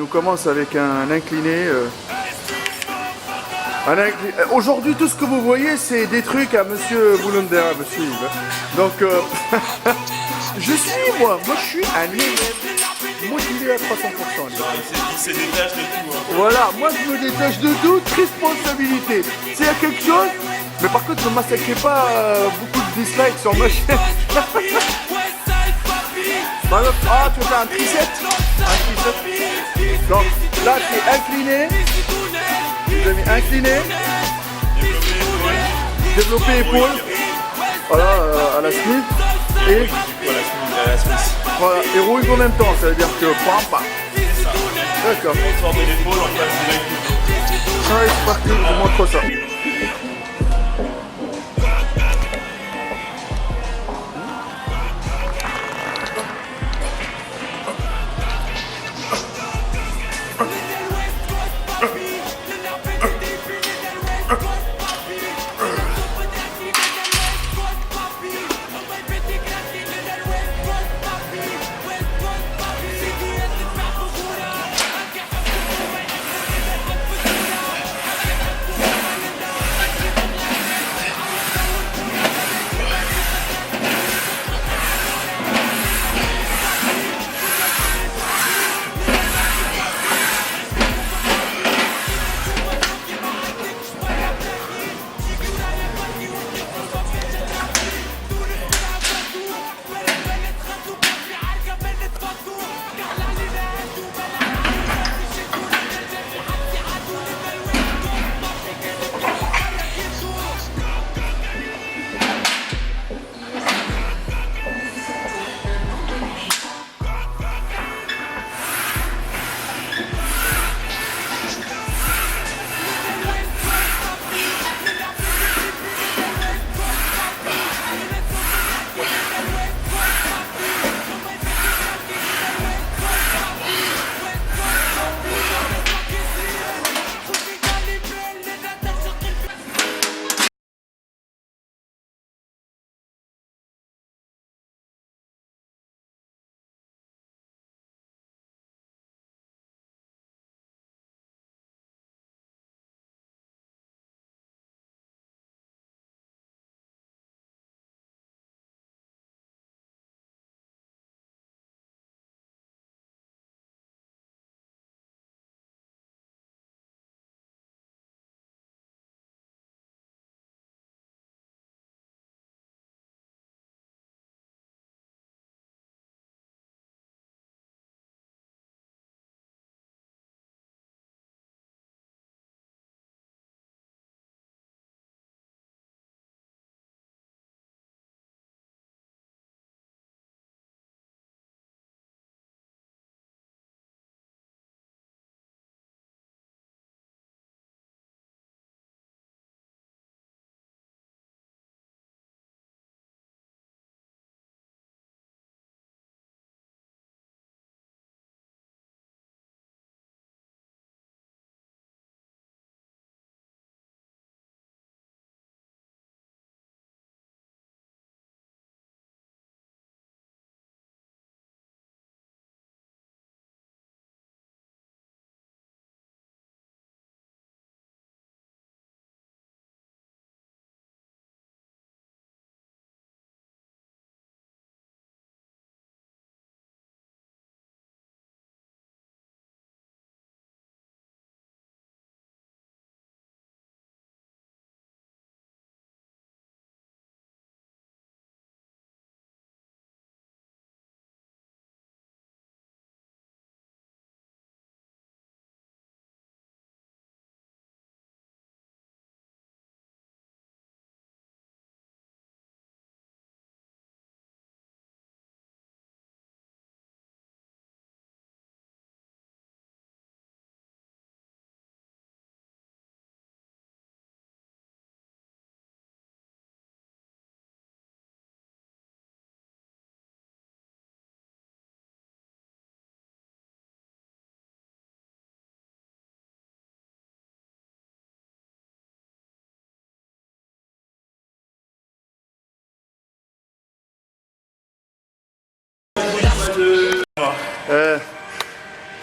On commence avec un incliné. Aujourd'hui, tout ce que vous voyez, c'est des trucs à Monsieur Boulander, à Monsieur Yves. Donc, je suis un élève motivé à 300%. Il se détache de tout. Hein. Voilà, moi je me détache de toute responsabilité. S'il y a quelque chose, mais par contre, ne massacrez pas beaucoup de dislikes sur ma chaîne. Ah, tu veux faire un tricep? Donc là, c'est incliné. Vous avez incliné. Développer épaule. Voilà, à la Smith. Et voilà, et rouille en même temps, ça veut dire que pam pam. D'accord. On sort de l'épaule, on passe direct au dos. Allez, c'est parti, je vous montre ça.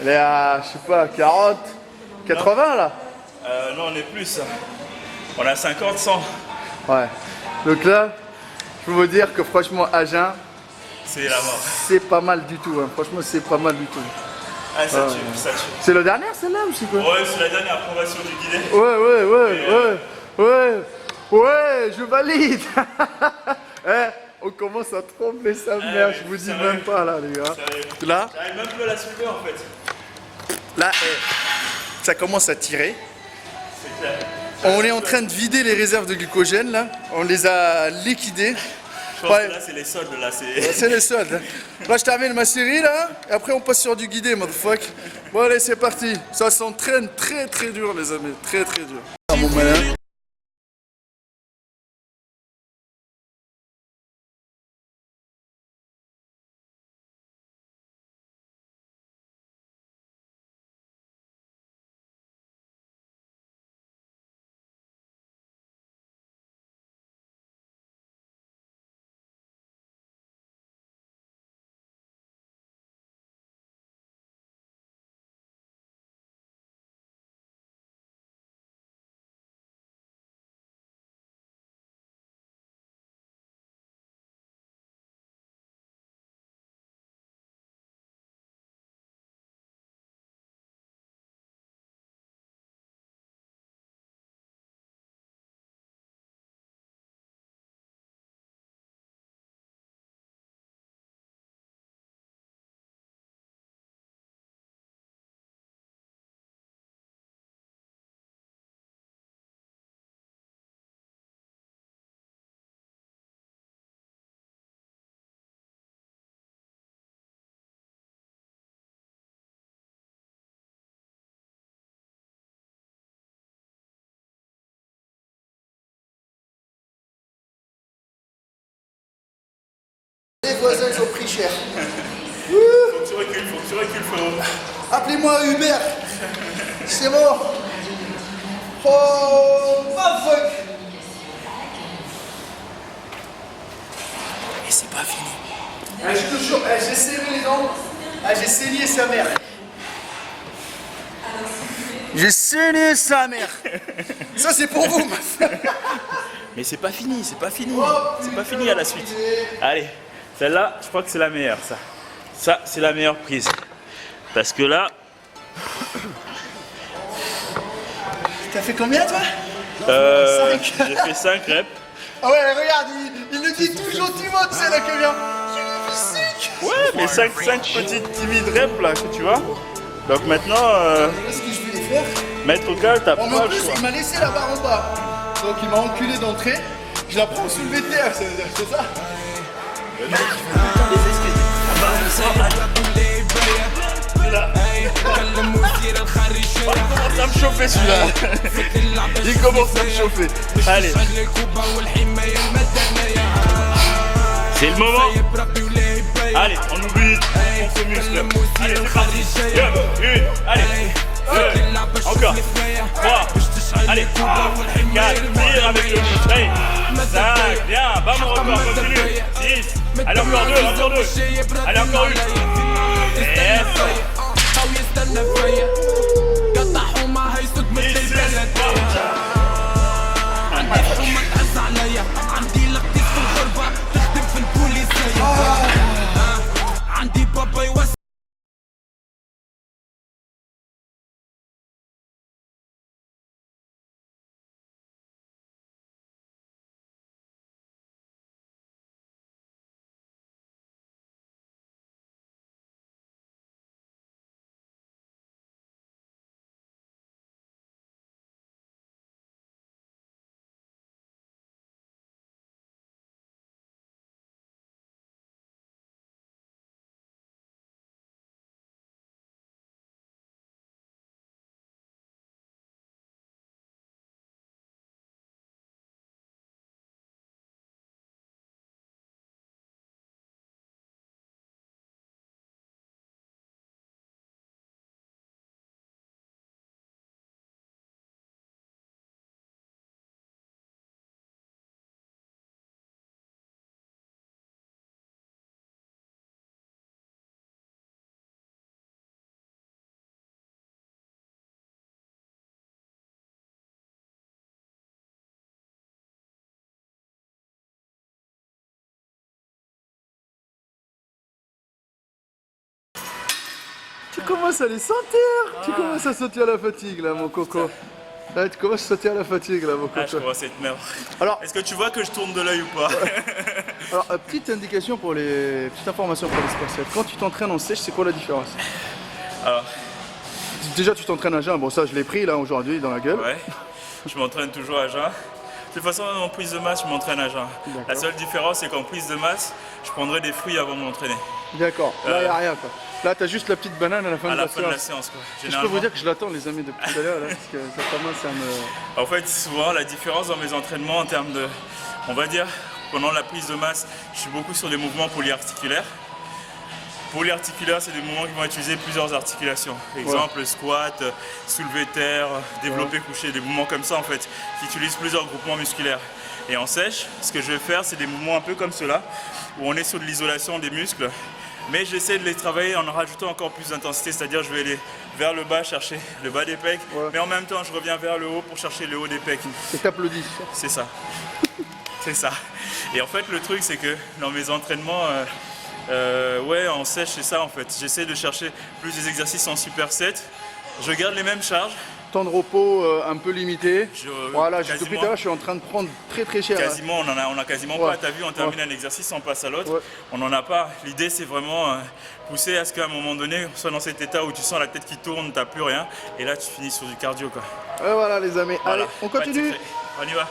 Elle est à, je sais pas, 40, 80 là. Non, on est plus. On a 50, 100. Ouais. Donc là, je peux vous dire que franchement, Agen, C'est la mort. c'est pas mal du tout. Hein. Franchement, c'est pas mal du tout. Ah, ça tue, ça tue. C'est la dernière celle-là ou c'est quoi? Ouais, c'est la dernière approbation du guidé. Ouais, je valide. Eh, on commence à trembler sa mère, je vous dis sérieux. même pas là les gars. Sérieux. Là, J'arrive même plus à la soulever en fait. là, ça commence à tirer. C'est clair. On est en train de vider les réserves de glycogène là. On les a liquidées. Je pense que là, c'est les soldes. Là, C'est les soldes. Là, je termine ma série là. Et après, on passe sur du guidé, motherfuck. Bon, allez, c'est parti. Ça s'entraîne très très dur, les amis. Très très dur. Ah, mon malin. Les voisins, ils ont pris cher. Faut que tu recules, frérot. Appelez-moi Uber. C'est mort. Oh, fuck. Et c'est pas fini. Ah, je te jure, j'ai serré les dents. Ah, j'ai saigné sa mère. J'ai saigné sa mère. Ça, c'est pour vous, ma Mais c'est pas fini, c'est pas fini. C'est pas fini à la suite. Allez, celle-là, je crois que c'est la meilleure, ça. Ça, c'est la meilleure prise. Parce que là, T'as fait combien, toi? j'ai fait 5 reps. Ah ouais, regarde, il le dit tout gentiment, tu sais, là, que bien. Ouais, mais 5 petites timides reps, là, que tu vois. Donc maintenant, Qu'est-ce que je vais les faire? mettre au calme, t'as Oh, mais pas en le plus, choix. il m'a laissé la barre en bas. Donc, il m'a enculé d'entrée. Je la prends sous le VTR, c'est ça? Il commence à me chauffer celui-là. Il commence à me chauffer. Allez. C'est le moment. Allez, on oublie, on se muscle. Allez, c'est parti. 2, 1, allez. 2, encore. 3, allez. 4, tire avec le muscle. Allez. 5, bien, bas mon record, continue. 6, allez encore 2, encore 2. Allez, encore 1. Yes. قطعوا ما هيصد مثل البلد commences à les sentir. Tu commences à sentir la fatigue là, mon coco. Là, tu commences à sentir la fatigue là, mon Ah, je coco. commence à être merde. Alors, Est-ce que tu vois que je tourne de l'œil ou pas? alors, petite indication pour les... Petite information pour les sportifs. Quand tu t'entraînes en sèche, c'est quoi la différence? Alors, Déjà, tu t'entraînes à jeun. Bon, ça, je l'ai pris là aujourd'hui dans la gueule. ouais, je m'entraîne toujours à jeun. De toute façon, en prise de masse, je m'entraîne à jeun. La seule différence, c'est qu'en prise de masse, je prendrai des fruits avant de m'entraîner. D'accord. Là, il n'y a rien quoi. Là, t'as juste la petite banane à la fin À de la la fin de la séance. séance, quoi. Je peux Généralement. vous dire que je l'attends, les amis, depuis tout à l'heure, là, parce que ça commence à me... En fait, souvent, la différence dans mes entraînements en termes de, on va dire, pendant la prise de masse, je suis beaucoup sur des mouvements polyarticulaires. Polyarticulaires, c'est des mouvements qui vont utiliser plusieurs articulations. Exemple, squat, soulevé terre, développé couché, des mouvements comme ça en fait, qui utilisent plusieurs groupements musculaires. Et en sèche, ce que je vais faire, c'est des mouvements un peu comme cela, où on est sur de l'isolation des muscles, mais j'essaie de les travailler en rajoutant encore plus d'intensité, c'est-à-dire je vais aller vers le bas chercher le bas des pecs, mais en même temps je reviens vers le haut pour chercher le haut des pecs. Et t'applaudis. C'est ça. C'est ça. Et en fait, le truc, c'est que dans mes entraînements, ouais, en sèche, c'est ça en fait. J'essaie de chercher plus des exercices en superset. Je garde les mêmes charges. Temps de repos un peu limité. Voilà, depuis quasiment- tout à l'heure, je suis en train de prendre très cher. là. Quasiment, on a quasiment Ouais. pas. T'as vu, on termine un exercice, on passe à l'autre. Ouais. On n'en a pas. L'idée, c'est vraiment pousser à ce qu'à un moment donné, on soit dans cet état où tu sens la tête qui tourne, t'as plus rien. Et là, tu finis sur du cardio, quoi. Et voilà, les amis. Voilà. Allez, on Pas de continue. secret. On y va.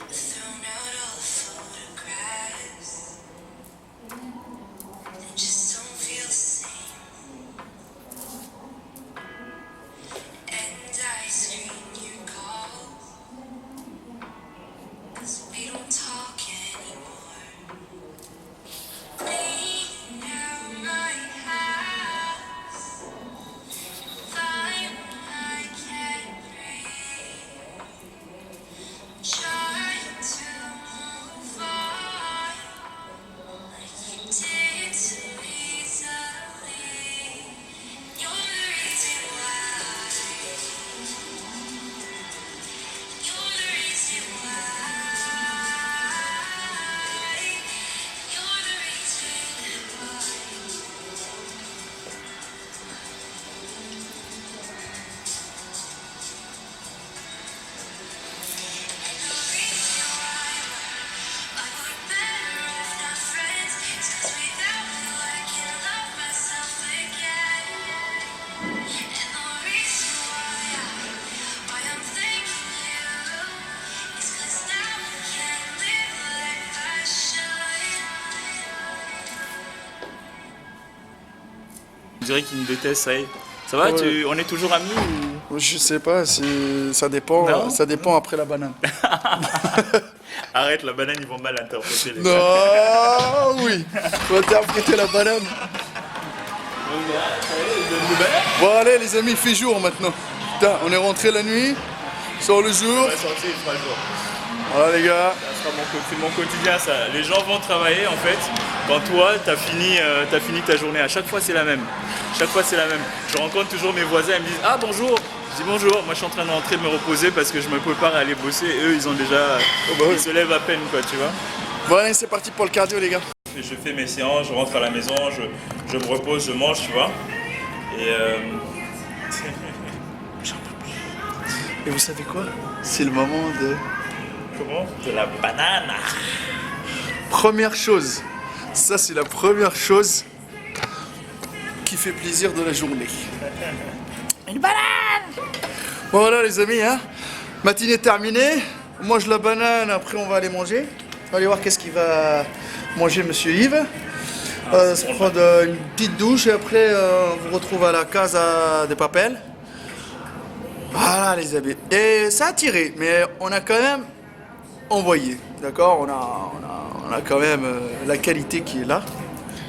Thrown out all the photographs. They just don't feel the same. And I screen your calls, 'cause we don't talk anymore. Clean out my house, find I can't breathe. Trying to move on like you did too easily. You're the reason why. You're the reason why. You're the reason why. On dirait qu'il me déteste, ça y est. Ça va, Ouais. on est toujours amis ou... Je sais pas, ça dépend. Non. Ça dépend après la banane. Arrête, la banane, ils vont mal interpréter les Non, oui. On va interpréter la banane. Bon allez les amis, il fait jour maintenant. Putain, on est rentré la nuit, sur le jour. On va sortir, il fera jour. Voilà les gars. Ça sera c'est mon quotidien, ça. Les gens vont travailler, en fait, quand toi, t'as fini ta journée. À chaque fois, c'est la même. Chaque fois, c'est la même. Je rencontre toujours mes voisins, ils me disent « Ah, bonjour !» Je dis « Bonjour !» Moi, je suis en train de rentrer, de me reposer parce que je me prépare à aller bosser. Et eux, ils ont déjà... bah oui. Ils se lèvent à peine, quoi, tu vois. Bon allez, c'est parti pour le cardio les gars. Et je fais mes séances, je rentre à la maison, je me repose, je mange, tu vois. Et Et vous savez quoi? C'est le moment de Comment? De la banane. Première chose, ça c'est la première chose qui fait plaisir de la journée. Une banane! Voilà les amis, hein. Matinée terminée, on mange la banane, après on va aller manger. On va aller voir qu'est-ce qu'il va manger monsieur Yves. On va se prendre une petite douche et après on vous retrouve à la Casa de Papel. Voilà les amis. Et ça a tiré, mais on a quand même envoyé, d'accord, on a quand même la qualité qui est là,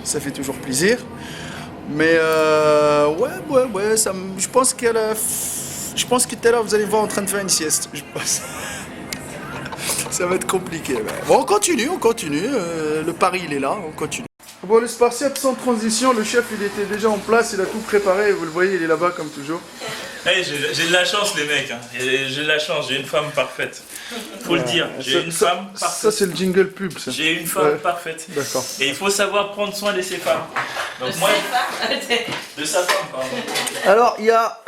ça fait toujours plaisir, mais ouais, je pense que tout à l'heure vous allez voir en train de faire une sieste, je pense. Ça va être compliqué, mais bon, on continue, le pari il est là, on continue. Bon, les Spartiates sans transition, le chef il était déjà en place, il a tout préparé, vous le voyez, il est là-bas comme toujours. Hey, j'ai de la chance les mecs, hein. J'ai de la chance, j'ai une femme parfaite. Faut le dire, j'ai une femme parfaite. Ça c'est le jingle pub ça. J'ai une femme parfaite. D'accord. Et il faut savoir prendre soin de ses femmes. Donc moi, de sa femme, pardon. Alors il y a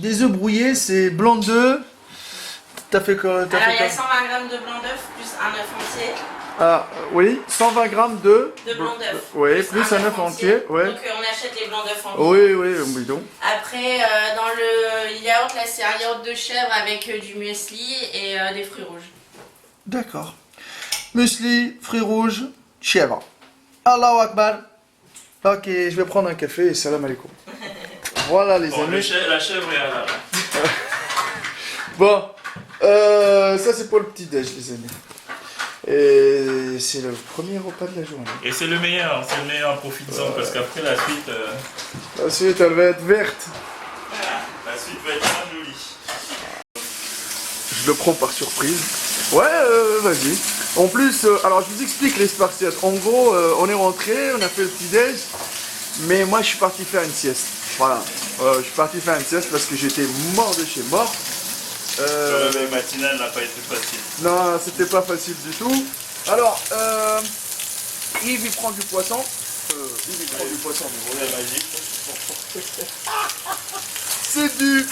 des œufs brouillés, c'est blanc d'œuf. T'as fait quoi? Alors il y a 120 g de blanc d'œuf plus un œuf entier. Ah oui, 120 grammes de blanc d'œuf. Oui, plus un œuf entier. Ouais. Donc on achète les blancs d'œuf entiers. Oui, donc. Après, dans le yaourt, là c'est un yaourt de chèvre avec du muesli et des fruits rouges. D'accord. Muesli, fruits rouges, chèvre. Allahu Akbar. Ok, je vais prendre un café et salam alaikum. Voilà les Bon, amis. la chèvre est à la... Bon, ça c'est pour le petit déj les amis. Et c'est le premier repas de la journée. Et c'est le meilleur, profites-en parce qu'après la suite... La suite elle va être verte. La suite va être bien jolie. Je le prends par surprise. Ouais, vas-y. En plus, alors je vous explique les Spartiates. En gros, on est rentré, on a fait le petit déj, mais moi je suis parti faire une sieste. Voilà. Je suis parti faire une sieste parce que j'étais mort de chez mort. Le réveil matinal n'a pas été facile. Non, c'était pas facile du tout. Alors, Yves il prend du poisson. Yves il prend du poisson. Volet magique. C'est du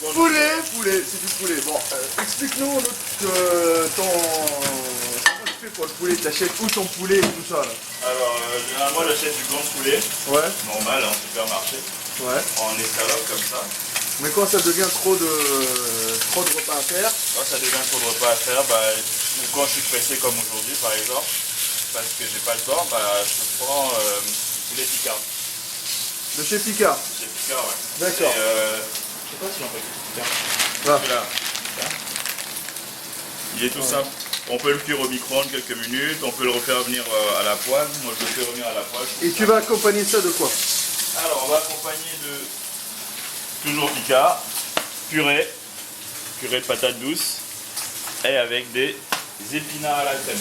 poulet, c'est du poulet. Bon, explique-nous ton... Comment tu fais pour le poulet? T'achètes où ton poulet et tout ça là? Alors, généralement j'achète du blanc de poulet. Ouais. Normal, en supermarché. Ouais. En escalope comme ça. Mais quand ça devient trop de repas à faire, Quand ça devient trop de repas à faire, ou quand je suis pressé comme aujourd'hui par exemple, parce que j'ai pas le temps, je prends du poulet Picard. de chez Picard. Chez Picard, ouais. D'accord. Je sais pas si on peut. Tiens. Là. Celui-là. Tiens. Il est tout simple. On peut le cuire au micro-ondes quelques minutes, on peut le refaire venir à la poêle. Moi je le fais revenir à la poêle. Et tu vas accompagner ça de quoi? Alors on va accompagner de toujours Picard, purée de patates douces et avec des épinards à la crème.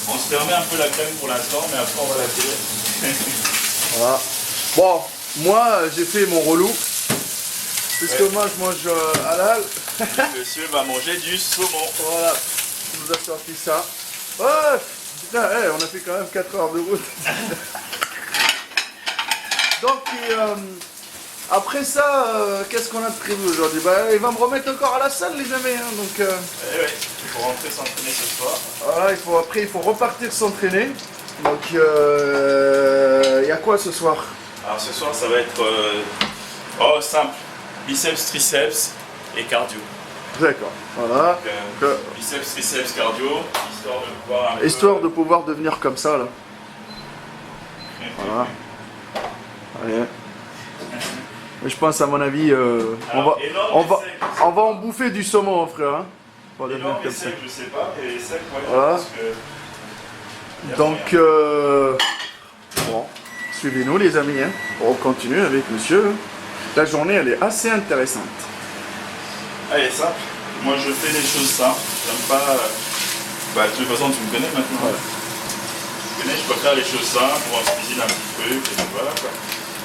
On se permet un peu la crème pour l'instant, mais après on va la tirer. Voilà. Bon, moi j'ai fait mon relou. Puisque moi je mange halal. Monsieur va manger du saumon. Voilà. On nous a sorti ça. Ouais, putain, on a fait quand même 4 heures de route. Donc, après ça, qu'est-ce qu'on a de prévu aujourd'hui? Il va me remettre encore à la salle, les amis. Hein, donc, Eh ouais, il faut rentrer s'entraîner ce soir. voilà, après, il faut repartir s'entraîner. Donc, il y a quoi ce soir? Alors ce soir, ça va être simple. Biceps, triceps et cardio. D'accord, voilà. Donc, biceps, triceps, cardio, Histoire de pouvoir devenir comme ça, là. Voilà. Allez. Mais je pense, à mon avis, on va en bouffer du saumon, hein, frère. Hein, pour devenir Énorme et comme ça. sec, je sais pas, et sec, ouais, Voilà. parce que... Donc, bon, suivez-nous, les amis. Hein. On continue avec monsieur. La journée, elle est assez intéressante. Allez, simple. Moi, je fais des choses simples. J'aime pas... de toute façon, tu me connais maintenant. Ouais. Tu me connais, je préfère les choses simples, on se cuisine un petit truc, et puis voilà, quoi.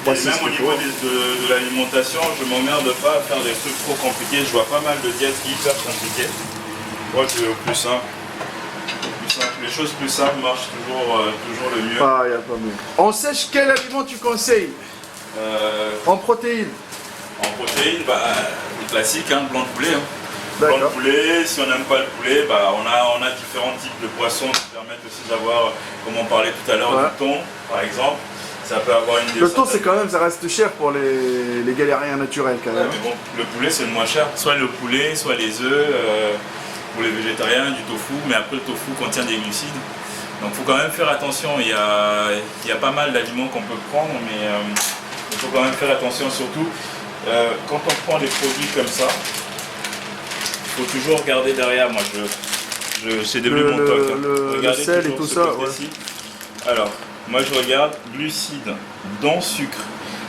Bah, Et c'est même ce au qu'il niveau faut. de l'alimentation, je m'emmerde pas à faire des trucs trop compliqués. Je vois pas mal de diètes hyper compliquées. Moi, je vais au plus simple. Les choses plus simples marchent toujours le mieux. Ah, il n'y a pas mieux. En sèche, quel aliment tu conseilles? En protéines? En protéines, le classique, hein, blanc de poulet. Hein. blanc de D'accord. poulet. Si on n'aime pas le poulet, bah, on a différents types de poissons qui permettent aussi d'avoir, comme on parlait tout à l'heure, Ouais. du thon, par exemple. Ça peut avoir une Le thon, c'est quand même, ça reste cher pour les galériens naturels quand Ouais, même. mais bon, le poulet c'est le moins cher. Soit le poulet, soit les œufs, pour les végétariens, du tofu, mais après le tofu contient des glucides. Donc il faut quand même faire attention, il y a pas mal d'aliments qu'on peut prendre, mais il faut quand même faire attention surtout quand on prend des produits comme ça, il faut toujours regarder derrière. Moi c'est devenu mon toc. Hein. Le Regardez sel et toujours tout ce ça. côté-ci. Alors, moi je regarde glucides, dont sucre.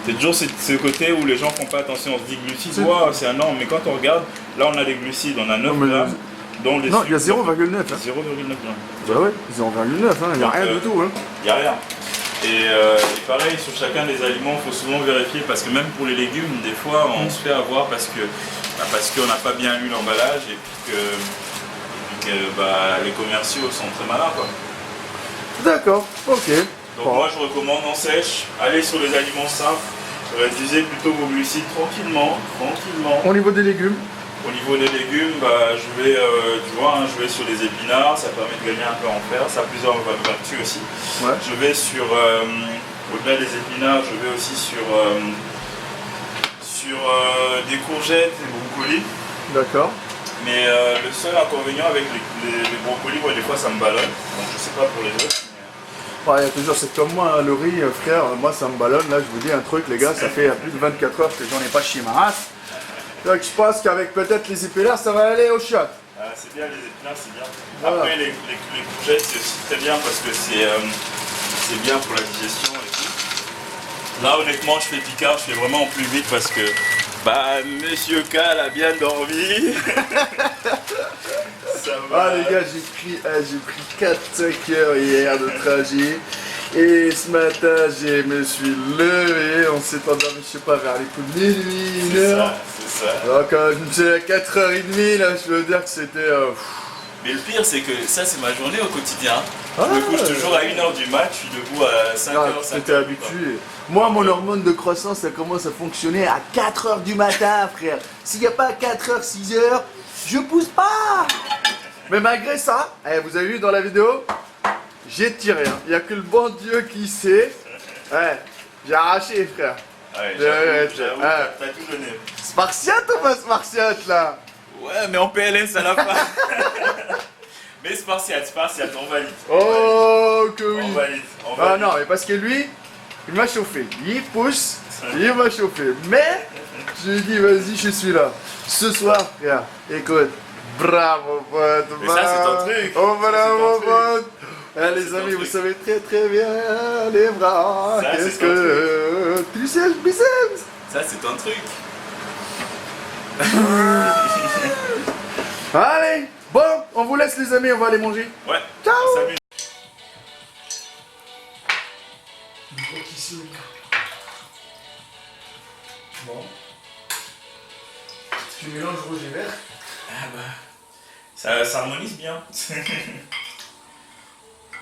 C'est toujours ce côté où les gens font pas attention, on se dit glucides, waouh c'est énorme, mais quand on regarde, là on a des glucides, on a 9 mais- grammes, dont les Non, il y a sucres. 0,9. Hein. 0,9 grammes. Bah ouais, 0,9, hein. Il n'y a Donc, rien du tout. Hein. Il n'y a rien. Et pareil, sur chacun des aliments, il faut souvent vérifier parce que même pour les légumes, des fois, on se fait avoir parce qu'on n'a pas bien lu l'emballage et puis que les commerciaux sont très malins, quoi. D'accord, ok. Donc Bon. moi, je recommande en sèche, allez sur les aliments simples, réduisez plutôt vos glucides tranquillement. Au niveau des légumes, Au niveau des légumes, je vais, tu vois, hein, je vais sur les épinards, ça permet de gagner un peu en fer, ça a plusieurs vertus aussi. ouais. Je vais sur, au-delà des épinards, je vais aussi sur des courgettes et brocolis. D'accord. Mais le seul inconvénient avec les brocolis, ouais, des fois ça me ballonne. Donc je sais pas pour les autres. Ouais, il y a toujours, c'est comme moi, hein, le riz, frère, moi ça me ballonne. Là, je vous dis un truc, les gars, ça fait plus de 24 heures que j'en ai pas chié ma race. Donc je pense qu'avec peut-être les épinards, ça va aller au shot. Ah, c'est bien, les épinards, c'est bien. Voilà. Après, les courgettes, c'est aussi très bien parce que c'est bien pour la digestion et tout. Là, honnêtement, je fais picard, je fais vraiment au plus vite parce que Monsieur Cal a bien dormi. Ça va. Ah les gars, j'ai pris 4-5 heures hier de trajet. Et ce matin, je me suis levé, on s'est endormi, je sais pas, vers les coups de minuit, 1 C'est heure. ça, c'est ça. Alors quand je me suis levé à 4h30, là, je veux dire que c'était... Mais le pire, c'est que ça, c'est ma journée au quotidien. Ah, je me couche toujours à 1h du mat, je suis debout à 5h, ah, 5h. t'étais habitué. Moi, mon hormone de croissance, ça commence à fonctionner à 4h du matin, frère. S'il n'y a pas 4h, 6h, je pousse pas. Mais malgré ça, vous avez vu dans la vidéo, j'ai tiré. Hein. Il n'y a que le bon Dieu qui sait. Ouais, j'ai arraché, frère. Ouais, Ouais, j'avoue, ouais. t'as tout donné. Spartiate ou pas Spartiate, là? Ouais, mais en PLS à la fin. Mais Spartiate, on valide. Oh, que oui. On valide. Ah non, mais parce que lui, il m'a chauffé. Il pousse, il m'a chauffé. Mais, je lui ai dit, vas-y, je suis là. Ce soir, frère, écoute, bravo, pote. Mais ça, c'est ton truc. Oh, Ça, bravo, c'est ton pote. Les ton amis, vous truc. savez très très bien les bras. Ça, Qu'est-ce c'est ton que. Triceps, biceps. Ça, c'est ton truc. Allez, bon, on vous laisse, les amis, on va aller manger. Ouais. Ciao. On s'amuse. Bon. Tu mélanges rouge et vert. Ça harmonise bien.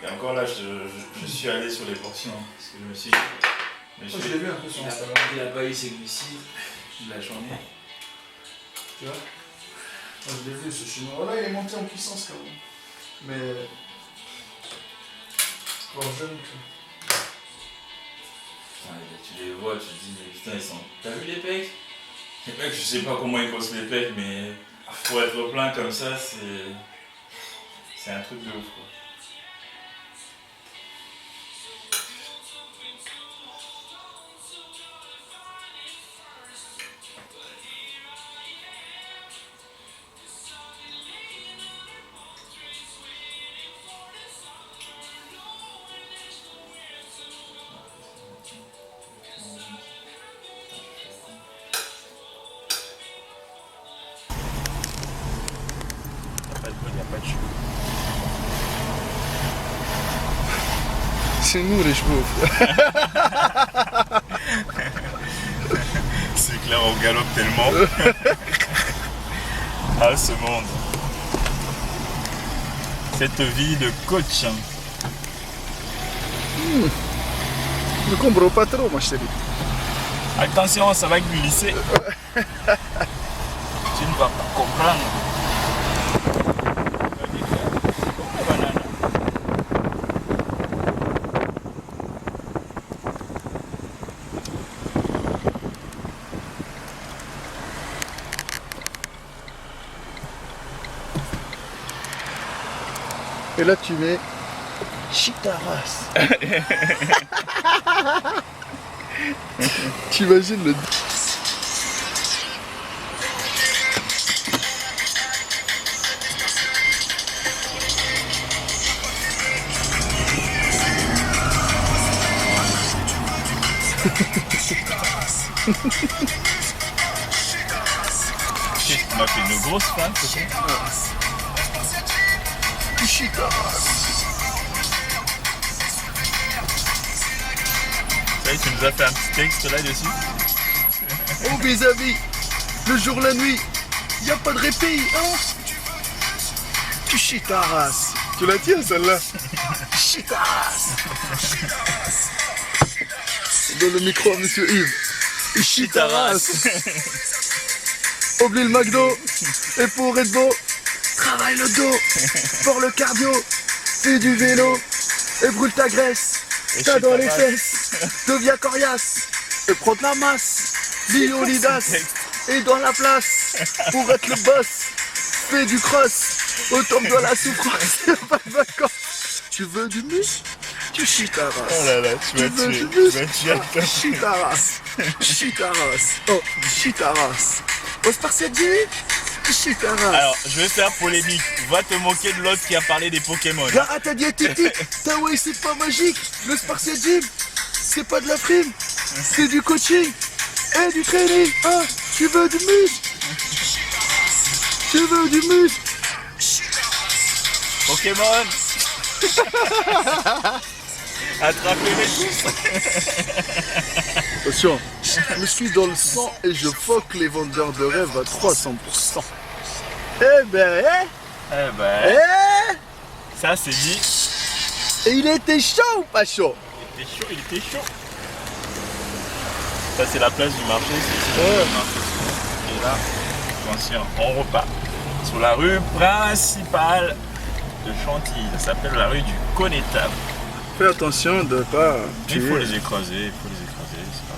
Et encore là, je suis allé sur les portions. Hein, parce que je me suis. Je l'ai vu un peu sur Instagram. Il a pas eu ses glucides de la journée. Tu vois? Moi, je l'ai vu ce chinois. Là, il est monté en puissance quand même. Mais. Encore jeune. Tu les vois, tu te dis, mais putain, ils sont. T'as vu les pecs? Les pecs, je sais pas comment ils bossent les pecs, mais pour être plein comme ça, c'est un truc de ouf, quoi. C'est nous les chevaux. C'est clair, on galope tellement. Ah, ce monde. Cette vie de coach. Ne comprends pas trop, ma chérie. Attention, ça va glisser. Tu ne vas pas comprendre. Et là tu mets Chitaras. T'imagines le... On a fait une grosse fan, c'est ça? Ça y est, tu nous as fait un petit texte là-dessus. Oh mes amis, le jour, la nuit, y a pas de répit, hein? Tu chies ta race. Tu la tiens celle-là? Chie ta race. Donne le micro à monsieur Yves. Chie ta race. Oublie le McDo. Et pour Red Bull, travaille le dos. Pour le cardio, fais du vélo. Et brûle ta graisse. T'as dans les fesses. Deviens coriace. Et prends de la masse. Léonidas. Et dans la place. Pour être le boss. Fais du cross. Au tombe de la souffrance. Y'a pas de vacances. Tu veux du muscle? Tu chies ta race. Oh là là, tu vas tuer. Chie ta race. Chie ta race. Oh, chie ta race. Au Spartiate Jimmy, chie ta race. Alors, je vais faire polémique. Va te moquer de l'autre qui a parlé des Pokémon. Arrête ta diététique. Ta way, c'est pas magique. Le Spartiate Gym, c'est pas de la frime. C'est du coaching et du training. Hein? Tu veux du muscle? Tu veux du muscle? Pokémon. Attrapez-les tous. Attention, je me suis dans le sang et je fuck les vendeurs de rêves à 300%. Eh ben, Eh ben, eh, ça c'est dit. et il était chaud ou pas chaud? Il était chaud, il était chaud. Ça c'est la place du marché, c'est ici le marché. Et là, attention, on repart sur la rue principale de Chantilly. Ça s'appelle la rue du Connétable. Fais attention de pas Il faut tuer. les écraser, c'est pas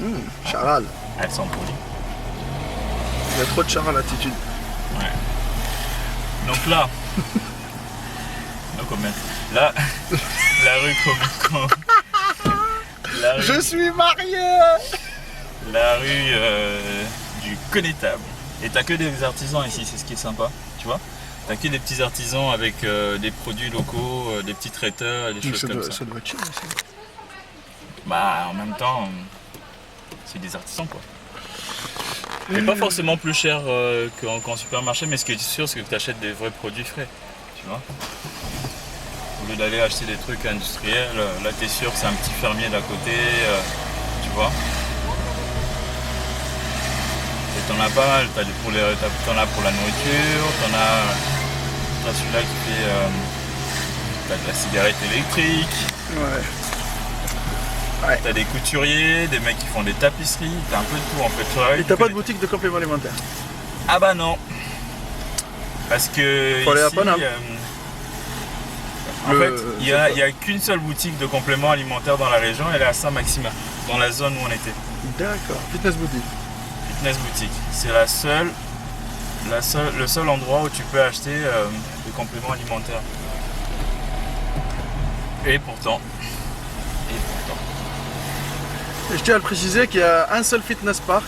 grave. Charal. Elles sont polies. Il y a trop de charal attitude. Ouais. Donc là, non comment là, la rue comme la rue, Je suis marié. la rue du Connétable. Et t'as que des artisans ici, c'est ce qui est sympa, tu vois. T'as que des petits artisans avec des produits locaux, des petits traiteurs et des choses comme ça. Ça doit être chill aussi. Bah en même temps, c'est des artisans quoi. Mais pas forcément plus cher qu'en supermarché, mais ce qui est sûr c'est que tu achètes des vrais produits frais, tu vois. Au lieu d'aller acheter des trucs industriels, là t'es sûr que c'est un petit fermier d'à côté, tu vois. Et t'en as pas mal, t'en as pour la nourriture, t'as celui-là qui fait t'as de la cigarette électrique. Ouais. T'as des couturiers, des mecs qui font des tapisseries, t'as un peu de tout en fait. Sur la rue Et t'as du pas de Connétable. boutique de compléments alimentaires? Ah bah non. Parce que Faut aller à ici, Paname. en Le- fait, il y a qu'une seule boutique de compléments alimentaires dans la région, elle est à Saint-Maximin, dans la zone où on était. D'accord. Fitness boutique. Fitness boutique. C'est le seul endroit où tu peux acheter des compléments alimentaires. Et pourtant. Et je tiens à le préciser qu'il y a un seul fitness park.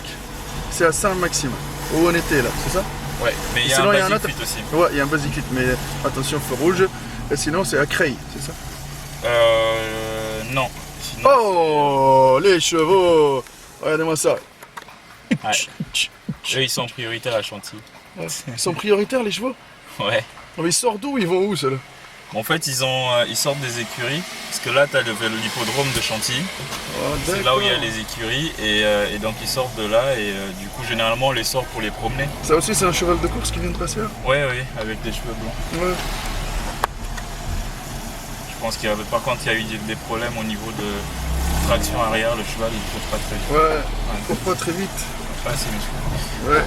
C'est à Saint-Maximin. Où on était là, c'est ça? Ouais, mais il y a Sinon, un il y a un Basic autre- Fit aussi. Ouais, il y a un basic fit, mais attention, feu rouge. Et sinon, c'est à Creil, c'est ça? Non. Sinon, Oh, les chevaux! Regardez-moi ça. ouais. Eux, ils sont prioritaires à Chantilly. Ils sont prioritaires, les chevaux? Ouais. Non, mais ils sortent d'où? Ils vont où, ceux-là? En fait, ils sortent des écuries. Parce que là, tu as l'hippodrome de Chantilly. Oh, C'est là où il y a les écuries. Et donc, ils sortent de là. Et du coup, généralement, on les sort pour les promener. Ça aussi, c'est un cheval de course qui vient de passer là? Ouais, avec des cheveux blancs. Ouais. Je pense qu'il y avait, par contre, il y a eu des problèmes au niveau de traction arrière. Le cheval, il ne court pas très vite. Ouais, il court pas très vite. Pas assez musclé. Ouais.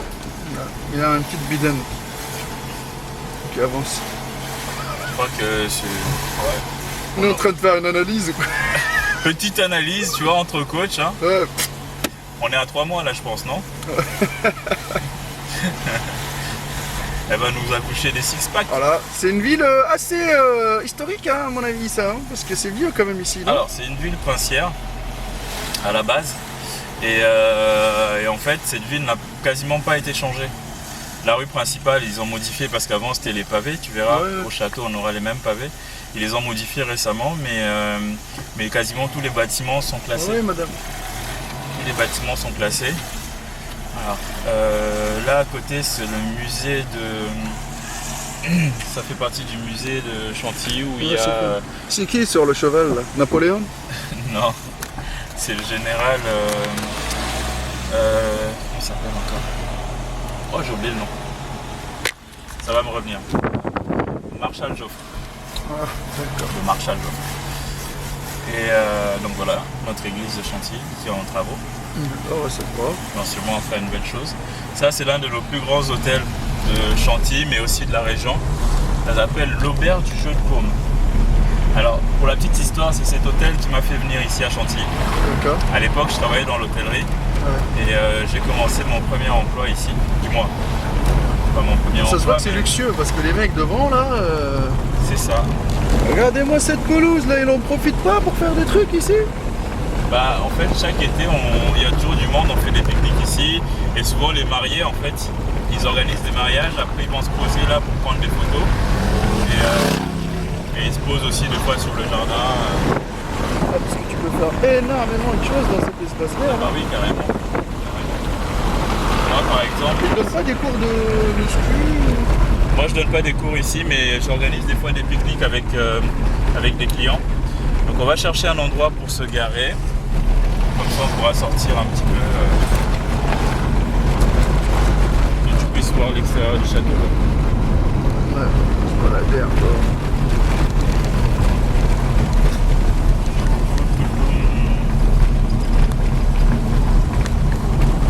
Il a une petite bidaine qui avance. Je crois que c'est. Ouais. On est en train de faire une analyse ou quoi? Petite analyse, tu vois, entre coachs. Hein. Ouais. On est à 3 mois là, je pense, non? elle va nous accoucher des six-packs. Voilà, c'est une ville assez historique hein, à mon avis ça, hein, parce que c'est vieux quand même ici. Non Alors c'est une ville princière à la base et en fait cette ville n'a quasiment pas été changée. La rue principale ils ont modifié parce qu'avant c'était les pavés, tu verras, au château on aura les mêmes pavés. Ils les ont modifiés récemment mais quasiment tous les bâtiments sont classés. Oui madame. Tous les bâtiments sont classés. Alors, là à côté c'est le musée de... Ça fait partie du musée de Chantilly où il y a... C'est qui sur le cheval là? Napoléon? Non, c'est le général... comment il s'appelle encore? Oh j'ai oublié le nom. Ça va me revenir. Marshal Joffre. Ah, d'accord. Le Marshal Joffre. Et donc voilà, notre église de Chantilly qui est en travaux. Oh, c'est bon. Non seulement on fera une belle chose. Ça c'est l'un de nos plus grands hôtels de Chantilly mais aussi de la région. Ça s'appelle l'Auberge du Jeu de Paume. Alors pour la petite histoire, c'est cet hôtel qui m'a fait venir ici à Chantilly. D'accord. À l'époque je travaillais dans l'hôtellerie et j'ai commencé mon premier emploi ici. Du moins, pas mon premier emploi. Ça se voit que c'est mais luxueux parce que les mecs devant là... c'est ça. Regardez-moi cette pelouse là, ils en profitent pas pour faire des trucs ici? Bah en fait chaque été il y a toujours du monde, on fait des pique-niques ici et souvent les mariés en fait ils organisent des mariages, après ils vont se poser là pour prendre des photos et ils se posent aussi des fois sur le jardin. Ah, parce que tu peux faire énormément de choses dans cet espace vert. Bah oui carrément. Moi par exemple... Ils donnent pas des cours de ski? Moi je donne pas des cours ici mais j'organise des fois des pique-niques avec des clients. Donc on va chercher un endroit pour se garer. Comme ça on pourra sortir un petit peu. Et tu puisses voir l'extérieur du château. Ouais, je vois la terre quoi.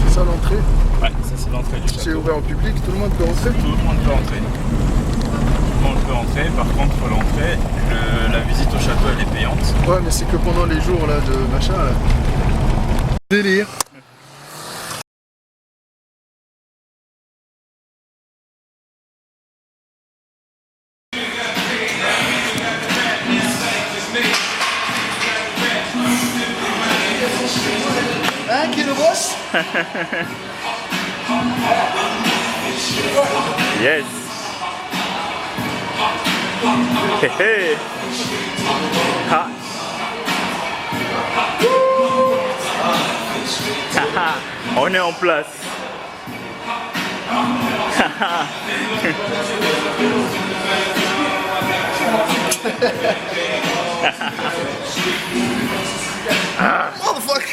C'est ça l'entrée? Ouais, ça c'est l'entrée du château. C'est ouvert au public, tout le monde peut entrer? Tout le monde peut entrer. Tout le monde peut entrer, par contre l'entrée, la visite au château elle est payante. Ouais mais c'est que pendant les jours là de machin là. Délire. Hein, qui est le boss? Yes. Hey, hey. Ha. On est en place. Oh the fuck.